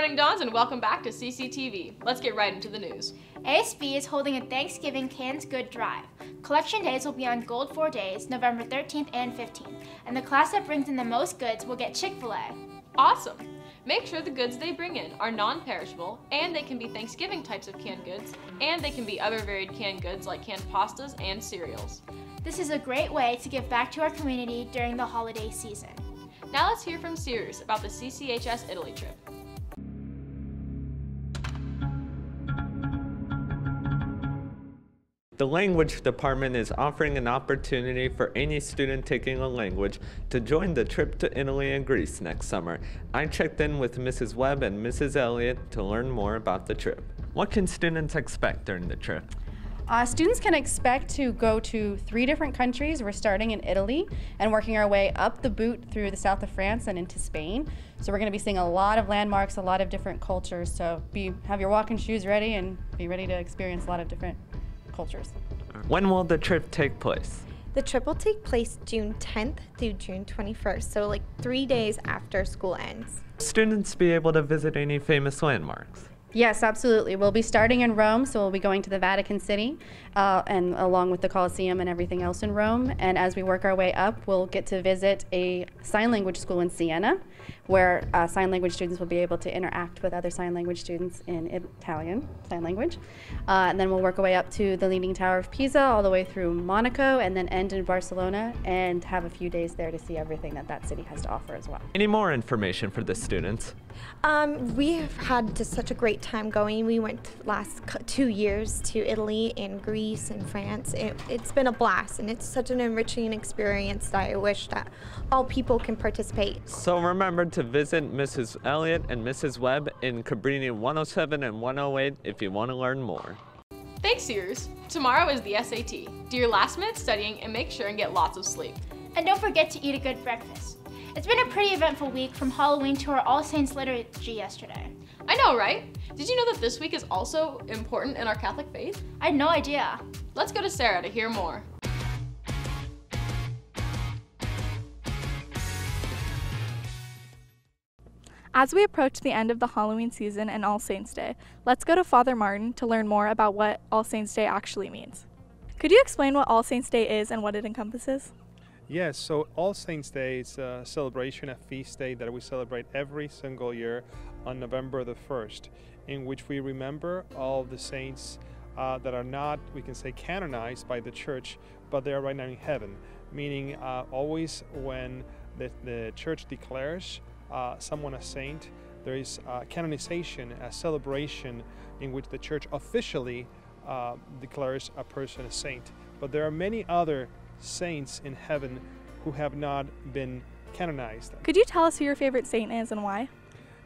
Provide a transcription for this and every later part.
morning, Dons, and welcome back to CCTV. Let's get right into the news. ASB is holding a Thanksgiving Canned Good Drive. Collection days will be on Gold 4 days, November 13th and 15th, and the class that brings in the most goods will get Chick-fil-A. Awesome! Make sure the goods they bring in are non-perishable, and they can be Thanksgiving types of canned goods, and they can be other varied canned goods like canned pastas and cereals. This is a great way to give back to our community during the holiday season. Now let's hear from Sirius about the CCHS Italy trip. The language department is offering an opportunity for any student taking a language to join the trip to Italy and Greece next summer. I checked in with Mrs. Webb and Mrs. Elliott to learn more about the trip. What can students expect during the trip? Students can expect to go to 3 different countries. We're starting in Italy and working our way up the boot through the south of France and into Spain. So we're going to be seeing a lot of landmarks, a lot of different cultures. So have your walking shoes ready and be ready to experience a lot of different cultures. When will the trip take place? The trip will take place June 10th through June 21st, so like 3 days after school ends. Students be able to visit any famous landmarks? Yes, absolutely. We'll be starting in Rome, so we'll be going to the Vatican City and along with the Colosseum and everything else in Rome. And as we work our way up, we'll get to visit a sign language school in Siena, where sign language students will be able to interact with other sign language students in Italian sign language. And then we'll work our way up to the Leaning Tower of Pisa, all the way through Monaco, and then end in Barcelona, and have a few days there to see everything that that city has to offer as well. Any more information for the students? We have had just such a great time going. We went last 2 years to Italy and Greece and France. It's been a blast, and it's such an enriching experience that I wish that all people can participate. So remember to visit Mrs. Elliott and Mrs. Webb in Cabrini 107 and 108 if you want to learn more. Thanks, Sears. Tomorrow is the SAT. Do your last-minute studying and make sure and get lots of sleep. And don't forget to eat a good breakfast. It's been a pretty eventful week from Halloween to our All Saints liturgy yesterday. I know, right? Did you know that this week is also important in our Catholic faith? I had no idea. Let's go to Sarah to hear more. As we approach the end of the Halloween season and All Saints Day, let's go to Father Martin to learn more about what All Saints Day actually means. Could you explain what All Saints Day is and what it encompasses? Yes, so All Saints Day is a celebration, a feast day that we celebrate every single year on November the 1st, in which we remember all the saints that are not, we can say, canonized by the church, but they are right now in heaven, meaning always when the church declares someone a saint, there is canonization, a celebration in which the church officially declares a person a saint. But there are many other saints in heaven who have not been canonized. Could you tell us who your favorite saint is and why?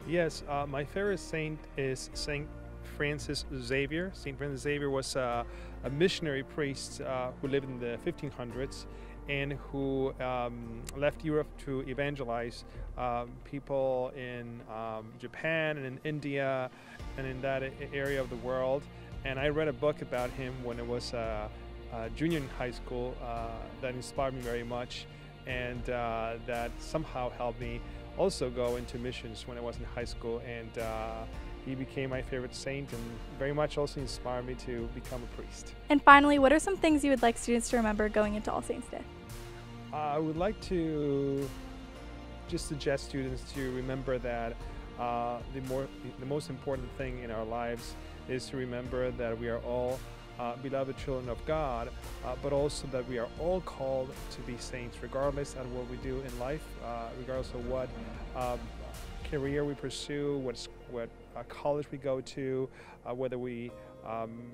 Yes, my favorite saint is Saint Francis Xavier. Saint Francis Xavier was a missionary priest who lived in the 1500s and who left Europe to evangelize people in Japan and in India and in that area of the world. And I read a book about him when I was junior in high school that inspired me very much, and that somehow helped me also go into missions when I was in high school, and he became my favorite saint and very much also inspired me to become a priest. And finally, what are some things you would like students to remember going into All Saints Day? I would like to just suggest students to remember that the most important thing in our lives is to remember that we are all beloved children of God, but also that we are all called to be saints, regardless of what we do in life, regardless of what career we pursue, what college we go to, whether we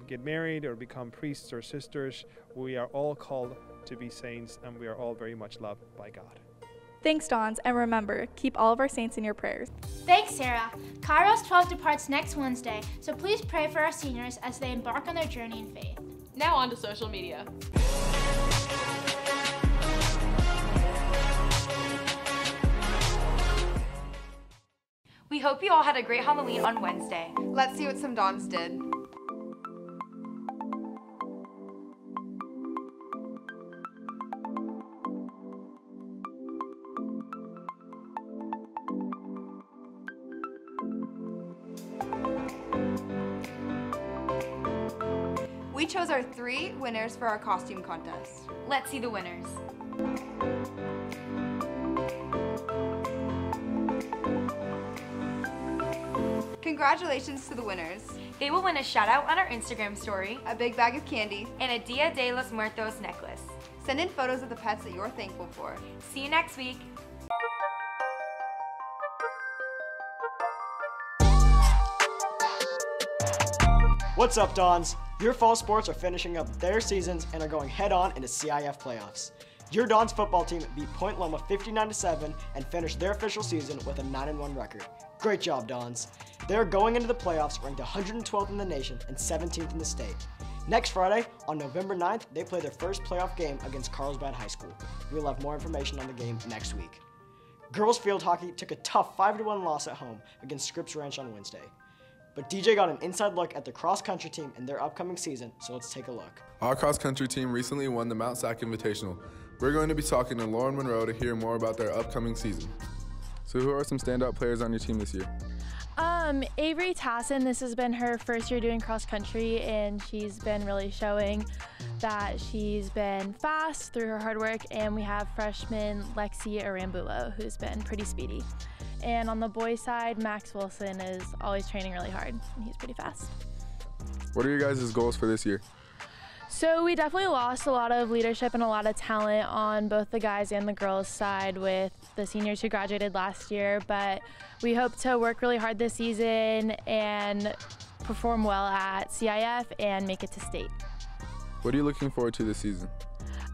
get married or become priests or sisters. We are all called to be saints, and we are all very much loved by God. Thanks, Dons, and remember, keep all of our saints in your prayers. Thanks, Sarah. Kairos 12 departs next Wednesday, so please pray for our seniors as they embark on their journey in faith. Now on to social media. We hope you all had a great Halloween on Wednesday. Let's see what some Dons did. We chose our 3 winners for our costume contest. Let's see the winners. Congratulations to the winners. They will win a shout out on our Instagram story, A big bag of candy, and a Dia de los Muertos necklace. send in photos of the pets that you're thankful for. See you next week. What's up, Dons? Your fall sports are finishing up their seasons and are going head-on into CIF playoffs. Your Dons football team beat Point Loma 59-7 and finished their official season with a 9-1 record. Great job, Dons. They're going into the playoffs ranked 112th in the nation and 17th in the state. Next Friday, on November 9th, they play their first playoff game against Carlsbad High School. We'll have more information on the game next week. Girls field hockey took a tough 5-1 loss at home against Scripps Ranch on Wednesday. But DJ got an inside look at the cross-country team and their upcoming season, so let's take a look. Our cross-country team recently won the Mount Sac Invitational. We're going to be talking to Lauren Monroe to hear more about their upcoming season. So who are some standout players on your team this year? Avery Tassin, this has been her first year doing cross country, and she's been really showing that she's been fast through her hard work. And we have freshman Lexi Arambulo, who's been pretty speedy. And on the boys' side, Max Wilson is always training really hard, and he's pretty fast. What are your guys' goals for this year? So we definitely lost a lot of leadership and a lot of talent on both the guys and the girls' side with the seniors who graduated last year, but we hope to work really hard this season and perform well at CIF and make it to state. What are you looking forward to this season?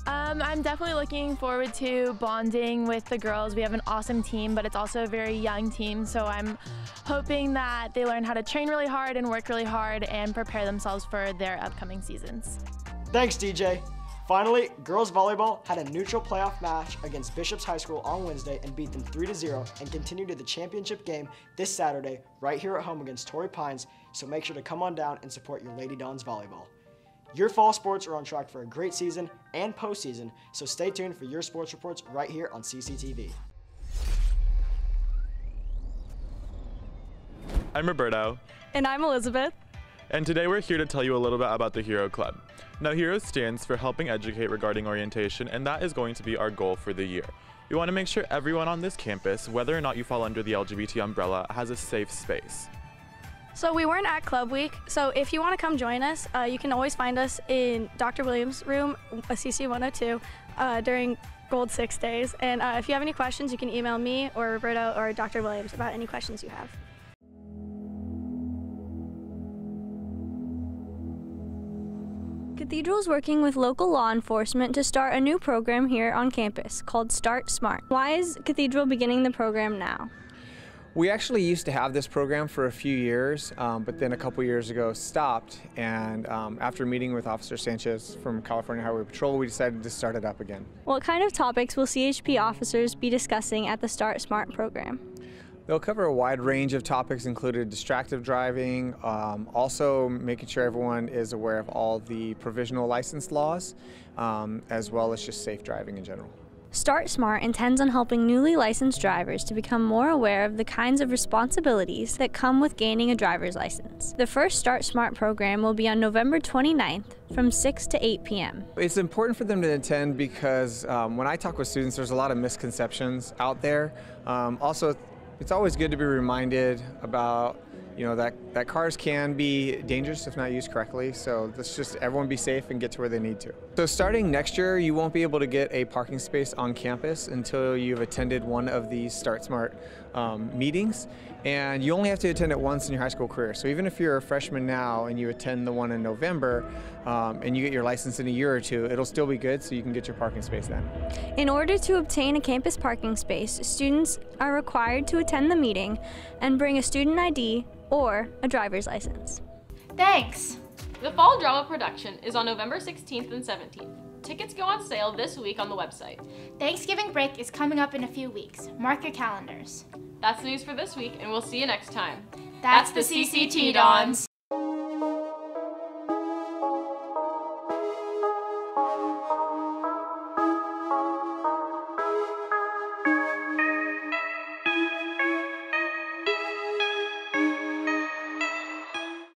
I'm definitely looking forward to bonding with the girls. We have an awesome team, but it's also a very young team, so I'm hoping that they learn how to train really hard and work really hard and prepare themselves for their upcoming seasons. Thanks, DJ. Finally, girls volleyball had a neutral playoff match against Bishops High School on Wednesday and beat them 3-0 and continue to the championship game this Saturday right here at home against Torrey Pines, so make sure to come on down and support your Lady Dons volleyball. Your fall sports are on track for a great season and postseason, so stay tuned for your sports reports right here on CCTV. I'm Roberto. And I'm Elizabeth. And today we're here to tell you a little bit about the HERO Club. Now, HERO stands for Helping Educate Regarding Orientation, and that is going to be our goal for the year. We want to make sure everyone on this campus, whether or not you fall under the LGBT umbrella, has a safe space. So we weren't at Club Week, so if you want to come join us, you can always find us in Dr. Williams' room, CC 102, during Gold 6 days. And if you have any questions, you can email me or Roberto or Dr. Williams about any questions you have. Cathedral is working with local law enforcement to start a new program here on campus called Start Smart. Why is Cathedral beginning the program now? We actually used to have this program for a few years, but then a couple years ago stopped, and after meeting with Officer Sanchez from California Highway Patrol, we decided to start it up again. What kind of topics will CHP officers be discussing at the Start Smart program? They'll cover a wide range of topics, including distracted driving, also making sure everyone is aware of all the provisional license laws, as well as just safe driving in general. Start Smart intends on helping newly licensed drivers to become more aware of the kinds of responsibilities that come with gaining a driver's license. The first Start Smart program will be on November 29th from 6 to 8 p.m. It's important for them to attend because when I talk with students, there's a lot of misconceptions out there. Also, it's always good to be reminded about that cars can be dangerous if not used correctly, so let's just everyone be safe and get to where they need to. So starting next year, you won't be able to get a parking space on campus until you've attended one of these Start Smart meetings, and you only have to attend it once in your high school career. So even if you're a freshman now and you attend the one in November and you get your license in a year or two, it'll still be good, so you can get your parking space then. In order to obtain a campus parking space, students are required to attend the meeting and bring a student ID or a driver's license. Thanks! The fall drama production is on November 16th and 17th. Tickets go on sale this week on the website. Thanksgiving break is coming up in a few weeks. Mark your calendars. That's the news for this week, and we'll see you next time. That's the CCT Dons.